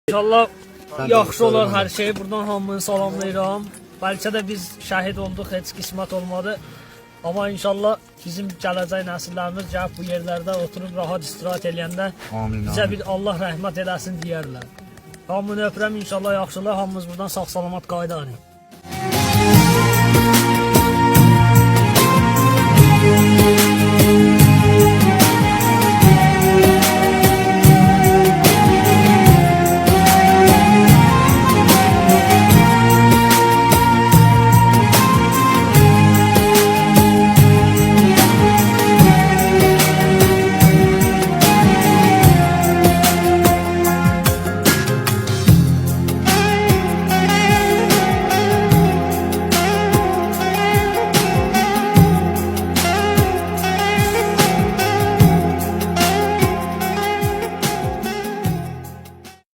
İnşallah yaxşı olar hər şey. Buradan hamını salamlayıram. Bəlkə də biz şəhid olduq, heç qismət olmadı. Amma inşallah bizim gələcək nəsillərimiz gəlib bu yerlərdə oturub rahat istirahət eləyəndə bizə bir Allah rəhmət eləsin deyərlər. Hamını öpürəm, inşallah yaxşılar, hamımız buradan sağ-salamat qayıdarıq.